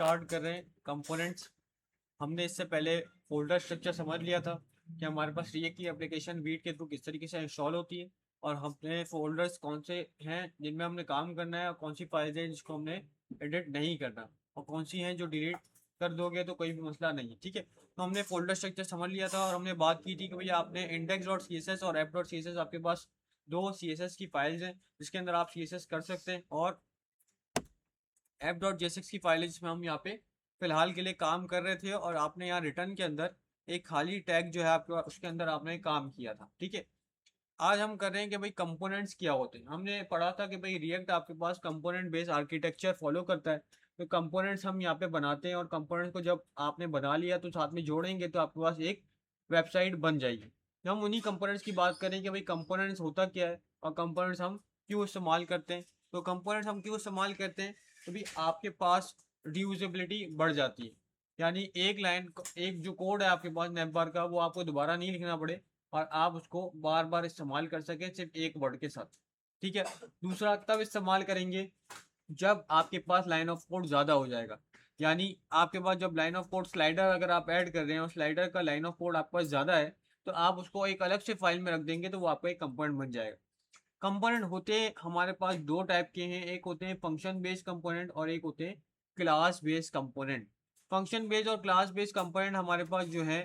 Start कर रहे हैं कंपोनेंट्स। हमने इससे पहले फोल्डर स्ट्रक्चर समझ लिया था कि हमारे पास रिएक्ट की एप्लीकेशन वीट के थ्रू किस तरीके से इंस्टॉल होती है, और हमने फोल्डर्स कौन से हैं जिनमें हमने काम करना है, और कौन सी फाइल्स हैं जिसको हमने एडिट नहीं करना, और कौन सी हैं जो डिलीट कर दोगे तो कोई भी मसला नहीं है। ठीक है, तो हमने फोल्डर स्ट्रक्चर समझ लिया था और हमने बात की थी कि भैया आपने index dot C S S और app dot C S S, आपके पास दो सी एस एस की फाइल्स हैं जिसके अंदर आप सी एस एस कर सकते हैं, और ऐप डॉट जेएसएक्स की फाइल है जिसमें हम यहाँ पे फिलहाल के लिए काम कर रहे थे, और आपने यहाँ रिटर्न के अंदर एक खाली टैग जो है आपके पास उसके अंदर आपने काम किया था। ठीक है, आज हम कर रहे हैं कि भाई कंपोनेंट्स क्या होते हैं। हमने पढ़ा था कि भाई रिएक्ट आपके पास कंपोनेंट बेस्ड आर्किटेक्चर फॉलो करता है, तो कंपोनेंट्स हम यहाँ पे बनाते हैं, और कंपोनेंट्स को जब आपने बना लिया तो साथ में जोड़ेंगे तो आपके पास एक वेबसाइट बन जाएगी। हम उन्हीं कंपोनेंट्स की बात करें कि भाई कंपोनेंट्स होता क्या है और कंपोनेंट्स हम क्यों इस्तेमाल करते हैं। तो कंपोनेंट्स हम क्यों इस्तेमाल करते हैं, तो भी आपके पास रीयूजेबिलिटी बढ़ जाती है, यानी एक लाइन एक जो कोड है आपके पास नेम बार का, वो आपको दोबारा नहीं लिखना पड़े और आप उसको बार बार इस्तेमाल कर सकें सिर्फ एक वर्ड के साथ। ठीक है, दूसरा तब इस्तेमाल करेंगे जब आपके पास लाइन ऑफ कोड ज़्यादा हो जाएगा, यानी आपके पास जब लाइन ऑफ कोड स्लाइडर अगर आप ऐड कर रहे हैं और स्लाइडर का लाइन ऑफ कोड आपके पास ज़्यादा है, तो आप उसको एक अलग से फाइल में रख देंगे तो वो आपका एक कंपोनेंट बन जाएगा। कंपोनेंट होते हमारे पास दो टाइप के हैं, एक होते हैं फंक्शन बेस्ड कंपोनेंट और एक होते हैं class based component. Function based और क्लास बेस्ड कंपोनेंट हमारे पास जो है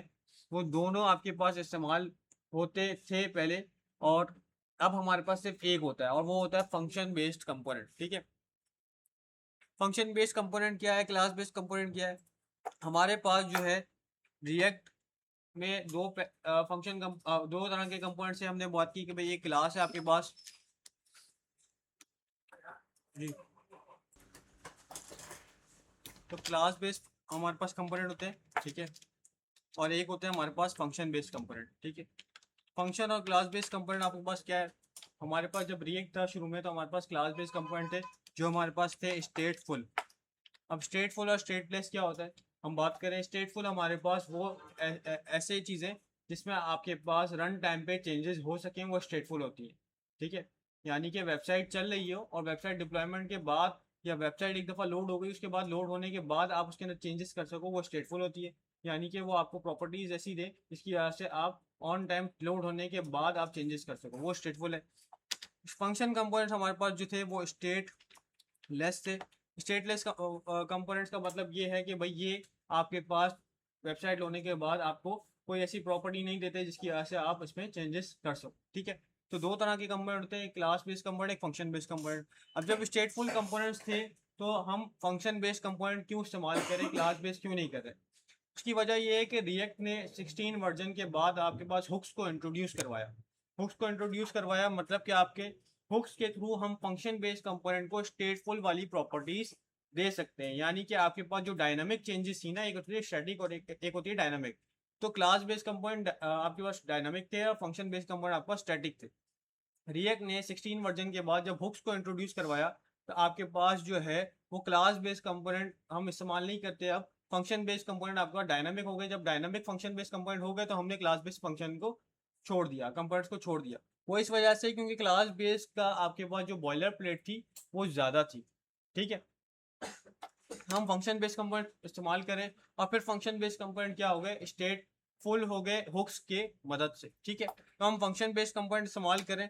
वो दोनों आपके पास इस्तेमाल होते थे पहले, और अब हमारे पास सिर्फ एक होता है और वो होता है फंक्शन बेस्ड कंपोनेंट। ठीक है, फंक्शन बेस्ड कंपोनेंट क्या है, क्लास बेस्ड कंपोनेंट क्या है। हमारे पास जो है रिएक्ट में दो दो तरह के कंपोनेंट से हमने बात की कि भाई ये क्लास है आपके पास जी। तो क्लास बेस्ड हमारे पास कंपोनेंट होते हैं, ठीक है, और एक होते हैं हमारे पास फंक्शन बेस्ड कंपोनेंट। ठीक है, फंक्शन और क्लास बेस्ड कंपोनेंट आपके पास क्या है। हमारे पास जब रिएक्ट था शुरू में तो हमारे पास क्लास बेस्ड कंपोनेंट थे जो हमारे पास थे स्टेटफुल। अब स्टेटफुल और स्टेटलेस क्या होता है, हम बात करें स्टेटफुल हमारे पास वो ऐसे चीज़ें जिसमें आपके पास रन टाइम पे चेंजेस हो सकें वो स्टेटफुल होती है। ठीक है, यानी कि वेबसाइट चल रही हो और वेबसाइट डिप्लॉयमेंट के बाद या वेबसाइट एक दफ़ा लोड हो गई उसके बाद लोड होने के बाद आप उसके अंदर चेंजेस कर सको वो स्टेटफुल होती है। यानी कि वो आपको प्रॉपर्टीज ऐसी दे जिसकी वजह से आप ऑन टाइम लोड होने के बाद आप चेंजेस कर सको, वो स्टेटफुल है। फंक्शन कंपोनेंट्स हमारे पास जो थे वो स्टेट लेस थे। स्टेटलेस का कंपोनेंट्स का मतलब ये है कि भाई ये आपके पास वेबसाइट होने के बाद आपको कोई ऐसी प्रॉपर्टी नहीं देते जिसकी वजह से आप इसमें चेंजेस कर सको। ठीक है, तो दो तरह के कंपोनेंट होते हैं, एक क्लास बेस्ड कंपोनेंट, एक फंक्शन बेस्ड कंपोनेंट। अब जब स्टेटफुल कंपोनेंट्स थे तो हम फंक्शन बेस्ड कंपोनेंट क्यों इस्तेमाल करें, क्लास बेस्ड क्यों नहीं करें। उसकी वजह ये है कि रिएक्ट ने 16 वर्जन के बाद आपके पास हुक्स को इंट्रोड्यूस करवाया। हुक्स को इंट्रोड्यूस करवाया मतलब कि आपके हुक्स के थ्रू हम फंक्शन बेस्ड कंपोनेंट को स्टेटफुल वाली प्रॉपर्टीज दे सकते हैं, यानी कि आपके पास जो डायनामिक चेंजेस थी ना, एक होती है स्टैटिक और एक होती है डायनामिक। तो क्लास बेस्ड कंपोनेंट आपके पास डायनामिक थे और फंक्शन बेस्ड कंपोनेंट आपके पास स्टैटिक थे। रिएक्ट ने 16 वर्जन के बाद जब हुक्स को इंट्रोड्यूस करवाया तो आपके पास जो है वो क्लास बेस्ड कंपोनेंट हम इस्तेमाल नहीं करते, अब फंक्शन बेस्ड कंपोनेंट आपका डायनामिक हो गए। जब डायनामिक फंक्शन बेस्ड कंपोनेंट हो गए तो हमने क्लास बेस्ड फंक्शन को छोड़ दिया, कंपोनेंट्स को छोड़ दिया। वो इस वजह से क्योंकि क्लास बेस्ड का आपके पास जो बॉयलर प्लेट थी वो ज़्यादा थी। ठीक है, हम फंक्शन बेस्ड कंपोनेंट इस्तेमाल करें और फिर फंक्शन बेस्ड कंपोनेंट क्या हो गए, स्टेट फुल हो गए हुक्स के मदद से। ठीक है, तो हम फंक्शन बेस्ड कंपोनेंट इस्तेमाल करें।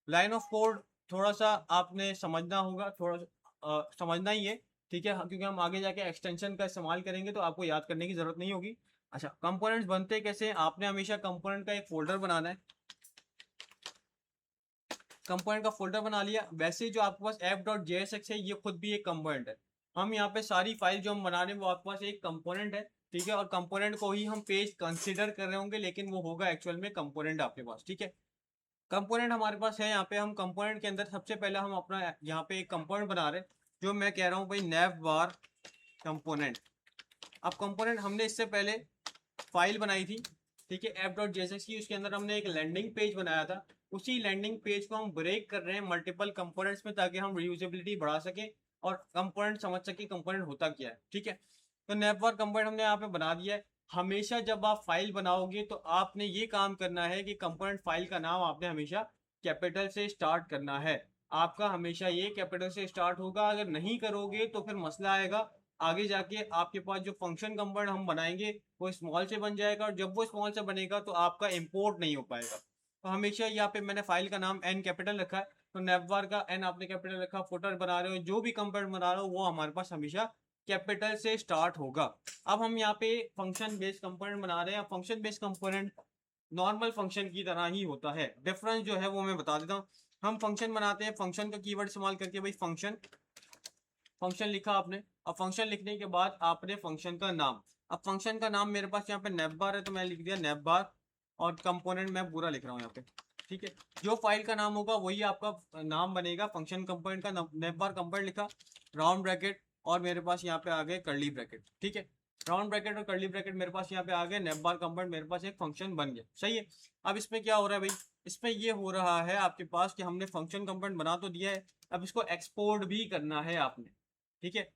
लाइन ऑफ कोड थोड़ा सा आपने समझना होगा, थोड़ा समझना ही है। ठीक है, क्योंकि हम आगे जाके एक्सटेंशन का इस्तेमाल करेंगे तो आपको याद करने की जरूरत नहीं होगी। अच्छा, कंपोनेंट्स बनते कैसे हैं, आपने हमेशा कंपोनेंट का एक फोल्डर बनाना है। कंपोनेंट का फोल्डर बना लिया। वैसे जो आपके पास ऐप डॉट जेएसएक्स है ये खुद भी एक कंपोनेंट है। हम यहाँ पे सारी फाइल जो हम बना रहे हैं वो आपके पास एक कंपोनेंट है। ठीक है, और कंपोनेंट को ही हम पेज कंसीडर कर रहे होंगे लेकिन वो होगा एक्चुअल में कंपोनेंट आपके पास। ठीक है, कंपोनेंट हमारे पास है। यहाँ पे हम कंपोनेंट के अंदर सबसे पहले हम अपना यहाँ पे एक कंपोनेंट बना रहे हैं जो मैं कह रहा हूँ भाई नैव बार कंपोनेंट। अब कंपोनेंट हमने इससे पहले फाइल बनाई थी, ठीक है, ऐप डॉट जेएसएक्स की, उसके अंदर हमने एक लैंडिंग पेज बनाया था। उसी लैंडिंग पेज को हम ब्रेक कर रहे हैं मल्टीपल कंपोनेंट्स में ताकि हम रीयूजेबिलिटी बढ़ा सकें और कंपोनेंट समझ सके कंपोनेंट होता क्या है। ठीक है, तो नेटवर्क कंपोनेंट हमने यहाँ पे बना दिया है। हमेशा जब आप फाइल बनाओगे तो आपने ये काम करना है कि कंपोनेंट फाइल का नाम आपने हमेशा कैपिटल से स्टार्ट करना है। आपका हमेशा ये कैपिटल से स्टार्ट होगा, अगर नहीं करोगे तो फिर मसला आएगा आगे जाके आपके पास जो फंक्शन कंपोनेंट हम बनाएंगे वो स्मॉल से बन जाएगा, और जब वो स्मॉल से बनेगा तो आपका इंपोर्ट नहीं हो पाएगा। तो हमेशा यहाँ पे मैंने फाइल का नाम एन कैपिटल रखा है, तो नेवबार का एन आपने कैपिटल रखा, फुटर बना रहे हो, जो भी कंपोनेंट बना रहे हो वो हमारे पास हमेशा कैपिटल से स्टार्ट होगा। अब हम यहाँ पे फंक्शन बेस्ड कंपोनेंट बना रहे हैं। Function based component normal function की तरह ही होता है, डिफरेंस जो है वो मैं बता देता हूँ। हम फंक्शन बनाते हैं, फंक्शन का कीवर्ड इस्तेमाल करके, भाई फंक्शन, फंक्शन लिखा आपने। अब फंक्शन लिखने के बाद आपने फंक्शन का नाम, अब फंक्शन का नाम मेरे पास यहाँ पे नेवबार है तो मैं लिख दिया नेवबार, और कंपोनेंट मैं पूरा लिख रहा हूँ यहाँ पे, ठीक है। जो फाइल का नाम होगा वही आपका नाम बनेगा। फंक्शन कंपोनेंट का नेवबार कंपोनेंट लिखा, राउंड ब्रैकेट, और मेरे पास यहाँ पे आ गए कर्ली ब्रैकेट, ठीक है। राउंड ब्रैकेट और कर्ली ब्रैकेट मेरे पास यहाँ पे आ गए, नेवबार कंपोनेंट मेरे पास एक फंक्शन बन गया, सही है। अब इसमें क्या हो रहा है भाई, इसमें ये हो रहा है आपके पास कि हमने फंक्शन कंपोनेंट बना तो दिया है, अब इसको एक्सपोर्ट भी करना है आपने, ठीक है।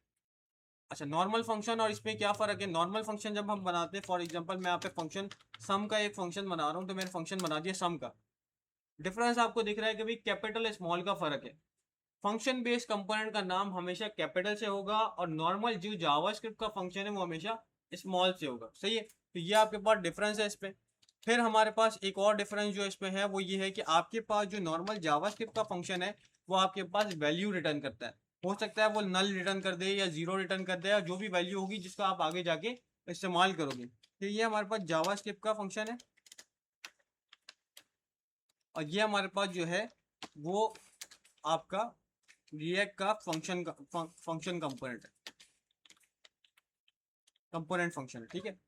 अच्छा, नॉर्मल फंक्शन और इसमें क्या फर्क है? नॉर्मल फंक्शन जब हम बनाते हैं, फॉर एग्जांपल मैं यहाँ पे फंक्शन सम का एक फंक्शन बना रहा हूँ, तो मैंने फंक्शन बना दिया सम का। डिफरेंस आपको दिख रहा है कि भाई कैपिटल स्मॉल का फर्क है। फंक्शन बेस्ड कंपोनेंट का नाम हमेशा कैपिटल से होगा, और नॉर्मल जो जावास्क्रिप्ट का फंक्शन है वो हमेशा स्मॉल से होगा, सही है। तो ये आपके पास डिफरेंस है इसमें। फिर हमारे पास एक और डिफरेंस जो इसमें है वो ये है कि आपके पास जो नॉर्मल जावास्क्रिप्ट का फंक्शन है वो आपके पास वैल्यू रिटर्न करता है। हो सकता है वो नल रिटर्न कर दे या जीरो रिटर्न कर दे, या जो भी वैल्यू होगी जिसका आप आगे जाके इस्तेमाल करोगे। तो ये हमारे पास जावास्क्रिप्ट का फंक्शन है, और ये हमारे पास जो है वो आपका रिएक्ट का फंक्शन कंपोनेंट है, कंपोनेंट फंक्शन है, ठीक है।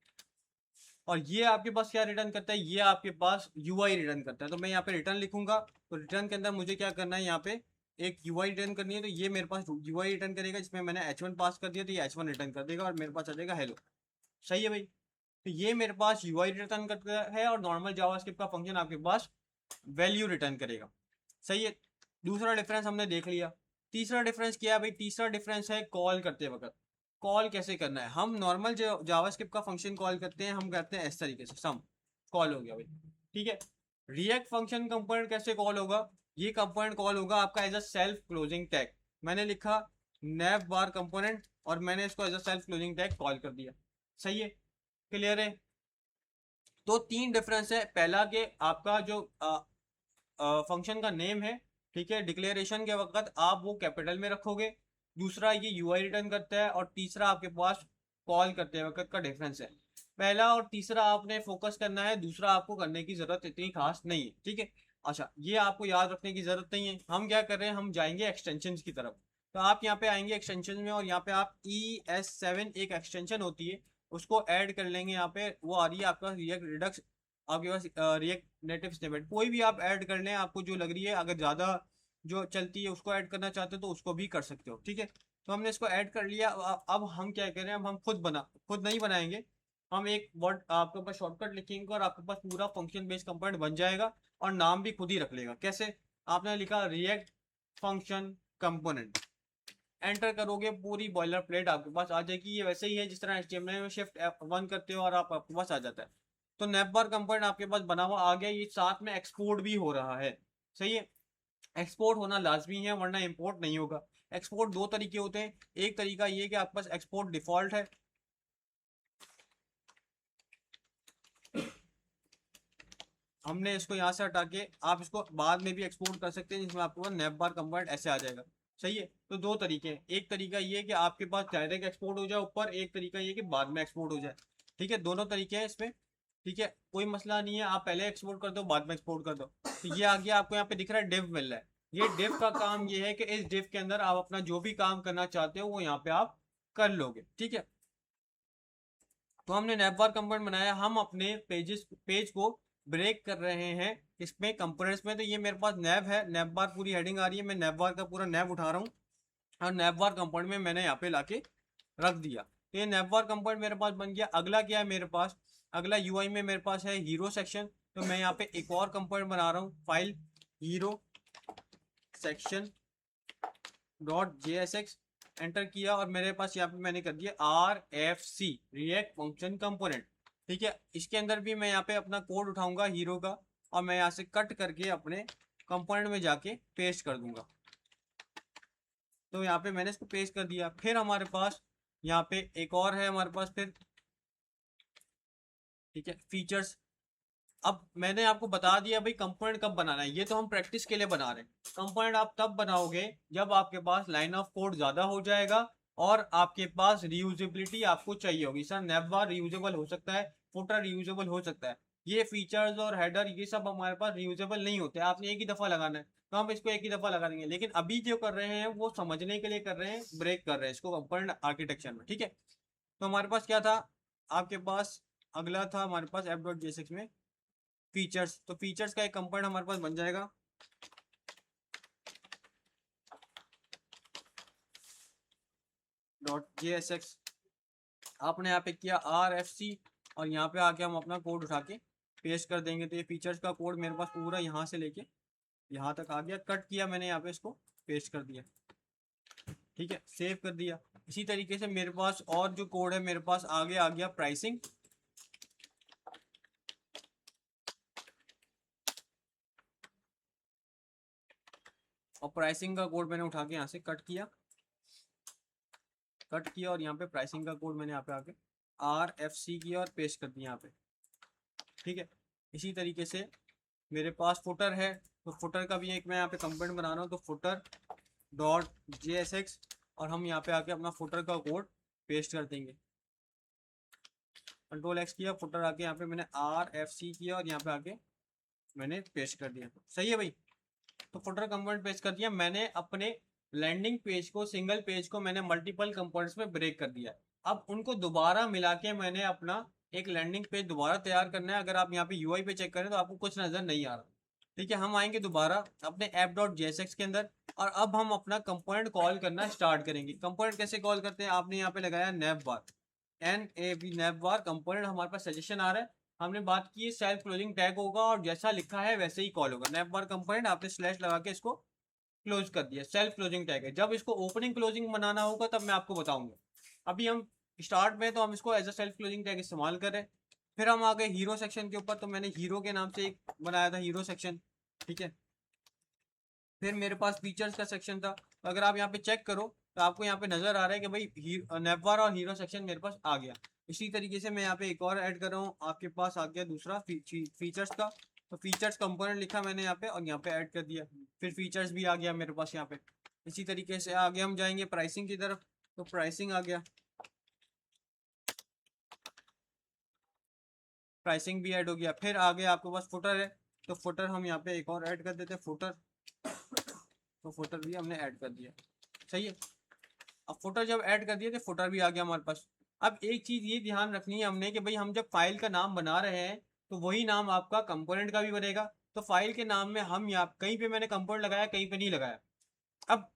और ये आपके पास क्या रिटर्न करता है? ये आपके पास यूआई रिटर्न करता है। तो मैं यहाँ पे रिटर्न लिखूंगा, तो रिटर्न के अंदर मुझे क्या करना है, यहाँ पे एक यूआई रिटर्न करनी है। तो ये मेरे पास यूआई रिटर्न करेगा, जिसमें मैंने h1 पास कर दिया, तो ये h1 रिटर्न कर देगा और मेरे पास आ जाएगा हेलो, सही है भाई। तो ये मेरे पास यूआई रिटर्न करता है, और नॉर्मल जावास्क्रिप्ट का फंक्शन आपके पास वैल्यू रिटर्न करेगा, सही है। दूसरा डिफरेंस हमने देख लिया। तीसरा डिफरेंस क्या है भाई? तीसरा डिफरेंस है कॉल करते वक्त। कॉल कैसे करना है? हम नॉर्मल जो जावास्क्रिप्ट का फंक्शन कॉल करते हैं, हम करते हैं इस तरीके से, सम कॉल हो गया भाई, ठीक है। रिएक्ट फंक्शन कंपोनेंट कैसे कॉल होगा? ये कंपोनेंट कॉल होगा आपका as a self closing tag. मैंने लिखा नेव बार कंपोनेंट, और मैंने इसको as a self closing tag call कर दिया, सही है, क्लियर है। तो तीन डिफरेंस है। पहला के आपका जो फंक्शन का नेम है, ठीक है, डिक्लेरेशन के वक्त आप वो कैपिटल में रखोगे। दूसरा ये यूआई रिटर्न करता है, और तीसरा आपके पास कॉल करते वक्त का डिफरेंस है। पहला और तीसरा आपने फोकस करना है, दूसरा आपको करने की जरूरत इतनी खास नहीं है, ठीक है। अच्छा, ये आपको याद रखने की जरूरत नहीं है। हम क्या कर रहे हैं, हम जाएंगे एक्सटेंशन की तरफ। तो आप यहाँ पे आएंगे एक्सटेंशन में, और यहाँ पे आप ES7 एक एक्सटेंशन होती है, उसको ऐड कर लेंगे। यहाँ पे वो आ रही है आपका रिएक्ट रिडक्स, आपके पास रिएक्ट नेटिव स्निपेट, कोई भी आप ऐड कर लें आपको जो लग रही है। अगर ज़्यादा जो चलती है उसको ऐड करना चाहते हो तो उसको भी कर सकते हो, ठीक है। तो हमने इसको ऐड कर लिया। अब हम क्या करें, अब हम खुद नहीं बनाएंगे। हम एक वर्ड आपके पास शॉर्टकट लिखेंगे, और आपके पास पूरा फंक्शन बेस्ड कंपोनेंट बन जाएगा, और नाम भी खुद ही रख लेगा। कैसे? आपने लिखा रिएक्ट फंक्शन कंपोनेंट, एंटर करोगे, पूरी बॉयलर प्लेट आपके पास आ जाएगी। ये वैसे ही है जिस तरह HTML में शिफ्ट F1 करते हो और आपके पास आ जाता है। तो नेवबार कंपोनेंट आपके पास बना हुआ आ गया। ये साथ में एक्सपोर्ट भी हो रहा है, सही है। एक्सपोर्ट होना लाजमी है, वरना इंपोर्ट नहीं होगा। एक्सपोर्ट दो तरीके होते हैं। एक तरीका ये कि आपके पास एक्सपोर्ट डिफॉल्ट है, हमने इसको यहाँ से हटा के आप इसको बाद में भी एक्सपोर्ट कर सकते हैं, जिसमें आपके पास नेवबार कंपोनेंट ऐसे आ जाएगा, सही है। तो दो तरीके हैं, एक तरीका ये कि आपके पास डायरेक्ट एक्सपोर्ट हो जाए ऊपर, एक तरीका ये कि बाद में एक्सपोर्ट हो जाए, ठीक है। दोनों तरीके हैं इसमें, ठीक है, कोई मसला नहीं है। आप पहले एक्सपोर्ट कर दो, बाद में एक्सपोर्ट कर दो। तो ये आ गया, आपको यहाँ पे दिख रहा है डिव मिल रहा है। ये डिव का काम ये है कि इस डिव के अंदर आप अपना जो भी काम करना चाहते हो वो यहाँ पे आप कर लोगे, ठीक है। तो हमने नैवबार कंपोनेंट बनाया, हम अपने पेज को ब्रेक कर रहे हैं इसमें कंपोनेंट्स में। तो ये मेरे पास नैव है, नैव बार पूरी हेडिंग आ रही है, मैं नैव बार का पूरा नैव उठा रहा हूँ, और नैव बार कंपोनेंट में मैंने यहाँ पे लाके रख दिया। तो ये नैव बार कंपोनेंट मेरे पास बन गया। अगला क्या है मेरे पास? अगला यूआई में मेरे पास है हीरो सेक्शन। तो मैं यहाँ पे एक और कंपोनेंट बना रहा हूँ, file hero section .jsx, enter किया, और मेरे पास यहाँ पे मैंने कर दिया RFC, रिएक्ट फंक्शन कंपोनेंट, ठीक है। इसके अंदर भी मैं यहाँ पे अपना कोड उठाऊंगा हीरो का, और मैं यहाँ से कट करके अपने कंपोनेंट में जाके पेस्ट कर दूंगा। तो यहाँ पे मैंने इसको पेस्ट कर दिया। फिर हमारे पास यहाँ पे एक और है हमारे पास फिर, ठीक है, फीचर्स। अब मैंने आपको बता दिया भाई कंपोनेंट कब बनाना है, ये तो हम प्रैक्टिस के लिए बना रहे हैं। कंपोनेंट आप तब बनाओगे जब आपके पास लाइन ऑफ कोड ज्यादा हो जाएगा और आपके पास रियूजेबिलिटी आपको चाहिए होगी। सर नैवबार रियूजेबल हो सकता है, फुटर रियूजेबल हो सकता है, ये फीचर्स और हेडर ये सब हमारे पास रियूजेबल नहीं होते, आपने एक ही दफा लगाना है तो हम इसको एक ही दफा लगा देंगे। लेकिन अभी जो कर रहे हैं वो समझने के लिए कर रहे हैं, ब्रेक कर रहे हैं इसको कंपोनेंट आर्किटेक्चर में, ठीक है। तो हमारे पास क्या था, आपके पास अगला था हमारे पास f.jsx में फीचर्स। तो फीचर्स का एक कंपोनेंट हमारे पास बन जाएगा .jsx। आपने यहाँ पे किया RFC और यहाँ पे आके हम अपना कोड उठा के पेस्ट कर देंगे। तो ये फीचर्स का कोड मेरे पास पूरा यहाँ से लेके यहाँ तक आ गया, कट किया मैंने यहाँ पे इसको पेस्ट कर दिया, ठीक है, सेव कर दिया। इसी तरीके से मेरे पास और जो कोड है मेरे पास आगे आ गया प्राइसिंग। और प्राइसिंग का कोड मैंने उठा के यहाँ से कट किया और यहाँ पे प्राइसिंग का कोड मैंने यहाँ पे आके RFC किया और पेस्ट कर दिया यहाँ पे, ठीक है। इसी तरीके से मेरे पास फुटर है, तो फुटर का भी एक मैं यहाँ पे कंपोनेंट बना रहा हूँ। तो footer.jsx और हम यहाँ पे आके अपना फुटर का कोड पेस्ट कर देंगे। Ctrl+X किया, फुटर आके यहाँ पे मैंने RFC किया और यहाँ पे आके मैंने पेस्ट कर दिया। सही है भाई। तो फुटर कंपोनेंट पेस्ट कर दिया मैंने। अपने लैंडिंग पेज को, सिंगल पेज को मैंने मल्टीपल कंपोनेंट्स में ब्रेक कर दिया। अब उनको दोबारा मिला के मैंने अपना एक लैंडिंग पेज दोबारा तैयार करना है। अगर आप यहाँ पे यूआई पे चेक करें तो आपको कुछ नजर नहीं आ रहा, ठीक है। हम आएंगे दोबारा अपने app.jsx के अंदर और अब हम अपना कंपोनेंट कॉल करना स्टार्ट करेंगे। कंपोनेंट कैसे कॉल करते हैं, आपने यहाँ पे लगाया नैवबार, NAV नैवबार कंपोनेंट। हमारे पास सजेशन आ रहा है, हमने बात की सेल्फ क्लोजिंग टैग होगा और जैसा लिखा है वैसे ही कॉल होगा। नैवबार कंपोनेंट आपने स्लैश लगा के इसको क्लोज कर दिया, सेल्फ क्लोजिंग टैग है। जब इसको ओपनिंग क्लोजिंग बनाना होगा तब मैं आपको बताऊंगा। अभी हम स्टार्ट में तो हम इसको as a self closing tag इस्तेमाल करें। फिर हम आ गए हीरो सेक्शन के ऊपर, तो मैंने हीरो के नाम से एक बनाया था हीरो सेक्शन, ठीक है। फिर मेरे पास फीचर्स का सेक्शन था। तो अगर आप यहाँ पे चेक करो तो आपको यहाँ पे नजर आ रहा है कि भाई नैवबार और हीरो सेक्शन मेरे पास आ गया। इसी तरीके से मैं यहाँ पे एक और ऐड कर रहा हूँ, आपके पास आ गया दूसरा फीचर्स का। तो फीचर्स कंपोनेंट लिखा मैंने यहाँ पे और यहाँ पे ऐड कर दिया। फिर फीचर्स भी आ गया मेरे पास यहाँ पे। इसी तरीके से आगे हम जाएंगे प्राइसिंग की तरफ। तो प्राइसिंग आ गया, प्राइसिंग भी ऐड हो गया। फिर आगे आपके पास फुटर है, तो फुटर हम यहाँ पे एक और ऐड कर देते हैं फुटर। तो फुटर भी हमने ऐड कर दिया, सही है। अब फुटर जब ऐड कर दिया तो फुटर भी आ गया हमारे पास। अब एक चीज ये ध्यान रखनी है हमने कि भाई हम जब फाइल का नाम बना रहे हैं तो वही नाम आपका कंपोनेंट का भी बनेगा। तो फाइल के नाम में हम यहाँ कहीं पे मैंने कंपोनेंट लगाया, कहीं पे नहीं लगाया। अब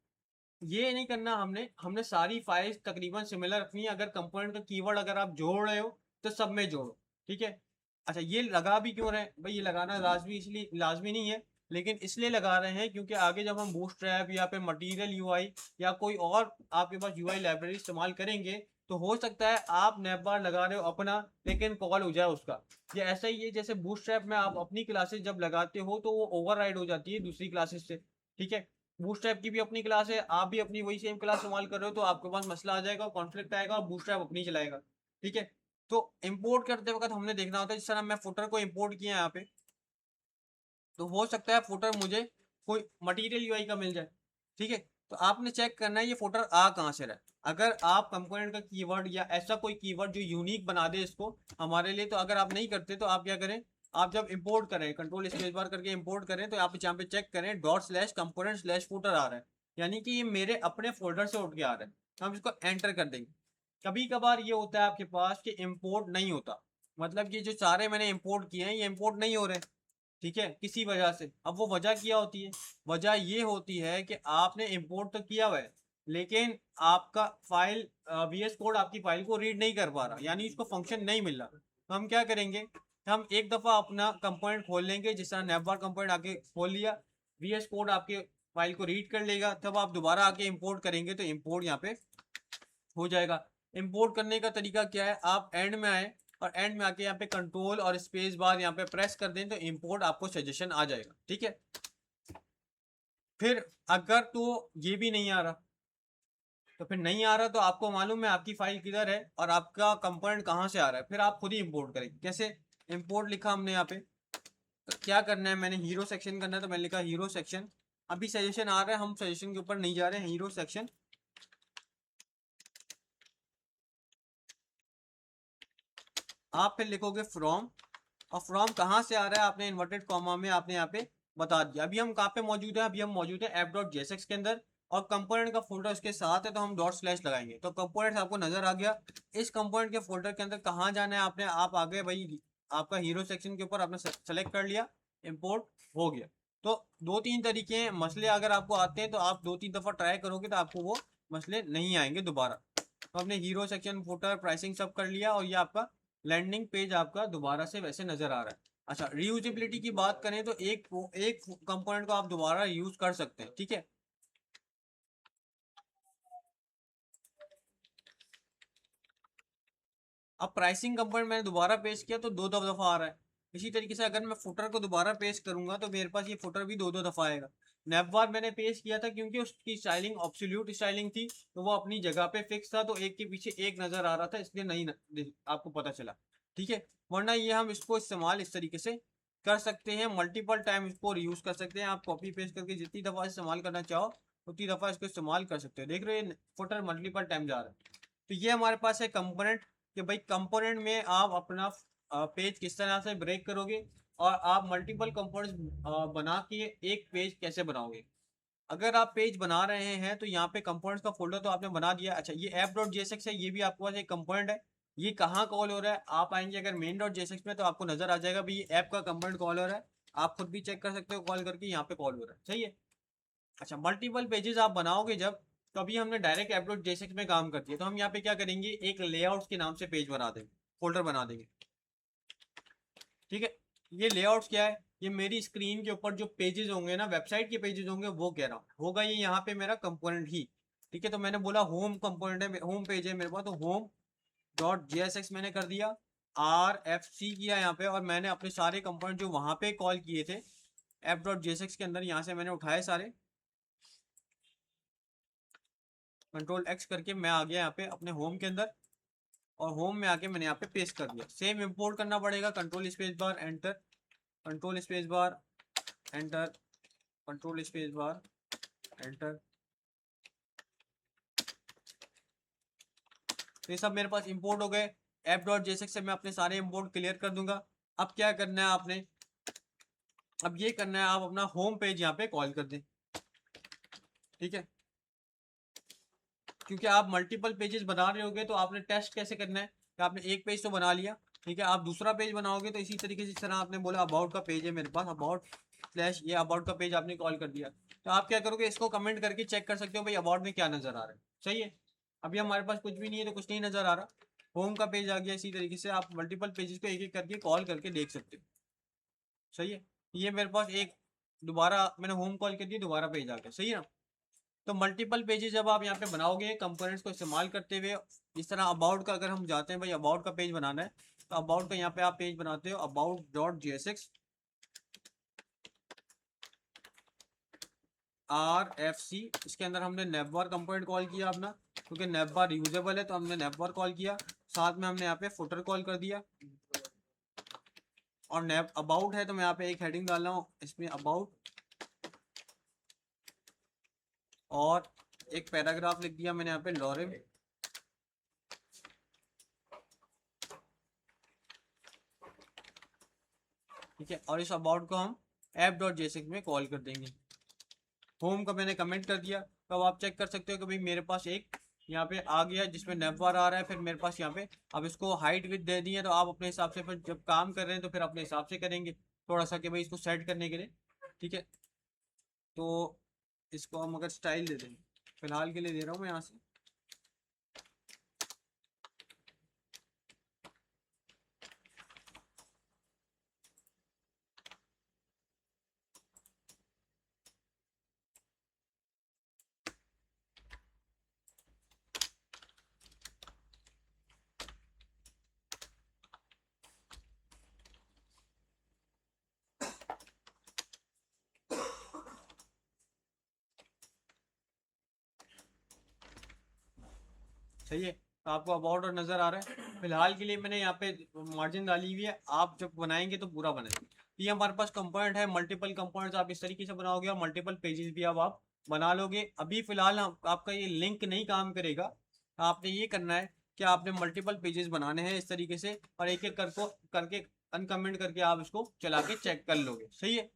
ये नहीं करना, हमने हमने सारी फाइल्स तकरीबन सिमिलर रखनी है। अगर कंपोनेंट का कीवर्ड अगर आप जोड़ रहे हो तो सब में जोड़ो, ठीक है। अच्छा ये लगा भी क्यों रहे हैं भाई, ये लगाना लाजमी इसलिए लाजमी नहीं है, लेकिन इसलिए लगा रहे हैं क्योंकि आगे जब हम बूटस्ट्रैप या फिर मटेरियल यूआई या कोई और आपके पास यूआई लाइब्रेरी इस्तेमाल करेंगे तो हो सकता है आप नैवबार लगा रहे हो अपना लेकिन कॉल हो जाए उसका। ये ऐसा ही है जैसे बूटस्ट्रैप में आप अपनी क्लासेस जब लगाते हो तो वो ओवरराइड हो जाती है दूसरी क्लासेस से, ठीक है। बूटस्ट्रैप की भी अपनी क्लास है, आप भी अपनी वही सेम क्लास इस्तेमाल कर रहे हो तो आपके पास मसला आ जाएगा, कॉन्फ्लिक्ट आएगा और बूटस्ट्रैप अपनी चलाएगा, ठीक है। तो इंपोर्ट करते वक्त हमने देखना होता है, जिस तरह मैं फुटर को इंपोर्ट किया यहाँ पे, तो हो सकता है फुटर मुझे कोई मटेरियल यूआई का मिल जाए, ठीक है। तो आपने चेक करना है ये फुटर आ कहाँ से रहा है। अगर आप कंपोनेंट का कीवर्ड या ऐसा कोई कीवर्ड जो यूनिक बना दे इसको हमारे लिए, तो अगर आप नहीं करते तो आप क्या करें, आप जब इंपोर्ट करें कंट्रोल स्पेस बार करके इंपोर्ट करें तो आप यहाँ पे चेक करें ./component/footer आ रहा है, यानी कि ये मेरे अपने फोल्डर से उठ के आ रहा है। हम इसको एंटर कर देंगे। कभी कभार ये होता है आपके पास कि इंपोर्ट नहीं होता, मतलब कि जो सारे मैंने इंपोर्ट किए हैं ये इंपोर्ट नहीं हो रहे, ठीक है, किसी वजह से। अब वो वजह क्या होती है, वजह ये होती है कि आपने इंपोर्ट तो किया हुआ है लेकिन आपका फाइल VS कोड आपकी फाइल को रीड नहीं कर पा रहा, यानी इसको फंक्शन नहीं मिल रहा। तो हम क्या करेंगे, हम एक दफा अपना कंपोनेंट खोल लेंगे, जिस तरह नैवबार कंपोनेंट आके खोल लिया, VS कोड आपके फाइल को रीड कर लेगा, तब आप दोबारा आके इंपोर्ट करेंगे तो इंपोर्ट यहाँ पे हो जाएगा। इंपोर्ट करने का तरीका क्या है, आप एंड में आए और एंड में आके यहाँ पे कंट्रोल और स्पेस बार यहाँ पे प्रेस कर दें तो इंपोर्ट आपको सजेशन आ जाएगा, ठीक है। फिर अगर तो ये भी नहीं आ रहा तो फिर नहीं आ रहा तो आपको मालूम है आपकी फाइल किधर है और आपका कंपोनेंट कहाँ से आ रहा है, फिर आप खुद ही इंपोर्ट करेंगे। कैसे इंपोर्ट लिखा हमने यहाँ पे, तो क्या करना है, मैंने हीरो सेक्शन करना है तो मैंने लिखा हीरो सेक्शन। अभी सजेशन आ रहा है, हम सजेशन के ऊपर नहीं जा रहे हैं, हीरो सेक्शन। आप फिर लिखोगे फ्रॉम, और फ्रॉम कहाँ से आ रहा है आपने इन्वर्टेड कॉमा में आपने यहाँ पे बता दिया। अभी हम कहाँ पे मौजूद है, अभी हम मौजूद है app.jsx के अंदर, और कंपोनेंट का फोल्डर उसके साथ है तो हम डॉट स्लैश लगाएंगे तो कंपोनेंट आपको नजर आ गया। इस कंपोनेंट के फोल्डर के अंदर कहाँ जाना है आपने, आप आ गए भाई आपका हीरो सेक्शन के ऊपर, आपने सेलेक्ट कर लिया, इम्पोर्ट हो गया। तो दो तीन तरीके हैं, मसले अगर आपको आते हैं तो आप दो तीन दफा ट्राई करोगे तो आपको वो मसले नहीं आएंगे दोबारा। तो हमने हीरो सेक्शन फुटर प्राइसिंग सब कर लिया, और ये आपका लैंडिंग पेज आपका दोबारा से वैसे नजर आ रहा है। अच्छा, रीयूजेबिलिटी की बात करें तो एक एक कंपोनेंट को आप दोबारा यूज कर सकते हैं, ठीक है। अब प्राइसिंग कंपोनेंट मैंने दोबारा पेश किया तो दो दो दफा आ रहा है। इसी तरीके से अगर मैं फुटर को दोबारा पेश करूंगा तो मेरे पास ये फुटर भी दो दो दफा आएगा। नैपबार मैंने पेश किया था क्योंकि उसकी स्टाइलिंग ऑब्सोल्यूट स्टाइलिंग थी, तो वो अपनी जगह पे फिक्स था, तो एक के पीछे एक नजर आ रहा था, इसलिए नहीं आपको पता चला, ठीक है। वरना ये हम इसको इस्तेमाल इस तरीके से कर सकते हैं, मल्टीपल टाइम इसको यूज कर सकते हैं। आप कॉपी पेस्ट करके जितनी दफा इस्तेमाल करना चाहो उतनी दफा इसको इस्तेमाल कर सकते हो। देख रहे हो फुटर मल्टीपल टाइम जा रहा है। तो ये हमारे पास है कंपोनेंट, कि भाई कंपोनेंट में आप अपना पेज किस तरह से ब्रेक करोगे, और आप मल्टीपल कंपोनेंट्स बना के एक पेज कैसे बनाओगे। अगर आप पेज बना रहे हैं तो यहाँ पे कंपोनेंट्स का फोल्डर तो आपने बना दिया। अच्छा, ये app.jsx है, ये भी आपके पास एक कंपोनेंट है। ये कहाँ कॉल हो रहा है, आप आएंगे अगर main.jsx में तो आपको नजर आ जाएगा भाई ये ऐप का कंपोनेंट कॉल हो रहा है। आप खुद भी चेक कर सकते हो कॉल करके, यहाँ पे कॉल हो रहा है, सही है। अच्छा, मल्टीपल पेजेस आप बनाओगे जब, तो अभी हमने डायरेक्ट app.jsx में काम कर दिया, तो हम यहाँ पे क्या करेंगे, एक लेआउट्स के नाम से पेज बना देंगे, फोल्डर बना देंगे, ठीक है। ये लेआउट्स क्या है, ये मेरी स्क्रीन के ऊपर जो पेजेस होंगे ना, वेबसाइट के पेजेस होंगे, वो कह रहा हूँ होगा ये यहाँ पे मेरा कंपोनेंट ही, ठीक है। तो मैंने बोला होम कंपोनेंट है, होम पेज है मेरे पास, तो होम डॉट JSX मैंने कर दिया, RFC किया यहाँ पे, और मैंने अपने सारे कंपोनेंट जो वहां पे कॉल किए थे app.jsx के अंदर, यहाँ से मैंने उठाए सारे, Ctrl+X करके मैं आ गया यहाँ पे अपने होम के अंदर, और होम में आके मैंने यहाँ पे पेस्ट कर दिया। सेम इंपोर्ट करना पड़ेगा, control space bar enter, control space bar enter, control space bar enter. तो ये सब मेरे पास इंपोर्ट हो गए। app.jsx से मैं अपने सारे इंपोर्ट क्लियर कर दूंगा। अब क्या करना है आपने, अब ये करना है आप अपना होम पेज यहाँ पे कॉल कर दें, ठीक है। क्योंकि आप मल्टीपल पेजेस बना रहे होगे तो आपने टेस्ट कैसे करना है कि आपने एक पेज तो बना लिया, ठीक है। आप दूसरा पेज बनाओगे तो इसी तरीके से, जिस तरह आपने बोला अबाउट का पेज है मेरे पास, अबाउट स्लैश ये अबाउट का पेज आपने कॉल कर दिया, तो आप क्या करोगे, इसको कमेंट करके चेक कर सकते हो भाई अबाउट में क्या नजर आ रहा है, सही है। अभी हमारे पास कुछ भी नहीं है तो कुछ नहीं नजर आ रहा, होम का पेज आ गया। इसी तरीके से आप मल्टीपल पेजेस को एक एक करके कॉल करके देख सकते हो, सही है। ये मेरे पास एक दोबारा मैंने होम कॉल कर दिया, दोबारा पेज आ गया, सही है ना। तो मल्टीपल पेजेस जब आप यहाँ पे बनाओगे कंपोनेंट्स को इस्तेमाल करते हुए, इस तरह अबाउट का अगर हम जाते हैं भाई अबाउट का पेज बनाना है, तो अबाउट का यहाँ पे आप पेज बनाते हो about.jsx RFC। इसके अंदर हमने नेवबार कंपोनेंट कॉल किया अपना, क्योंकि नेवबार यूजेबल है तो हमने नेवबार कॉल किया, साथ में हमने यहाँ पे फुटर कॉल कर दिया, और नेव अबाउट है तो मैं यहाँ पे एक हेडिंग डाल रहा हूँ इसमें अबाउट, और एक पैराग्राफ लिख दिया मैंने यहाँ पे लॉरेम, ठीक है। और इस अबाउट को हम app.jsx में कॉल कर देंगे। होम का मैंने कमेंट कर दिया, तो अब आप चेक कर सकते हो कि भाई मेरे पास एक यहाँ पे आ गया जिसमें नेवबार आ रहा है, फिर मेरे पास यहाँ पे अब इसको हाइट विथ दे दी है, तो आप अपने हिसाब से फिर जब काम कर रहे हैं तो फिर अपने हिसाब से करेंगे थोड़ा सा कि भाई इसको सेट करने के लिए, ठीक है। तो इसको हम अगर स्टाइल दे दें, फिलहाल के लिए दे रहा हूँ मैं यहाँ से, सही है। तो आपको अबाउट और नजर आ रहा है। फिलहाल के लिए मैंने यहाँ पे मार्जिन डाली हुई है, आप जब बनाएंगे तो पूरा बनाएंगे। ये हमारे पास कंपोनेंट है, मल्टीपल कंपोनेंट्स आप इस तरीके से बनाओगे और मल्टीपल पेजेस भी अब आप बना लोगे। अभी फिलहाल आपका ये लिंक नहीं काम करेगा। आपने ये करना है कि आपने मल्टीपल पेजेस बनाने हैं इस तरीके से, और एक एक करके अनकमेंट करके आप इसको चला के चेक कर लोगे। सही है।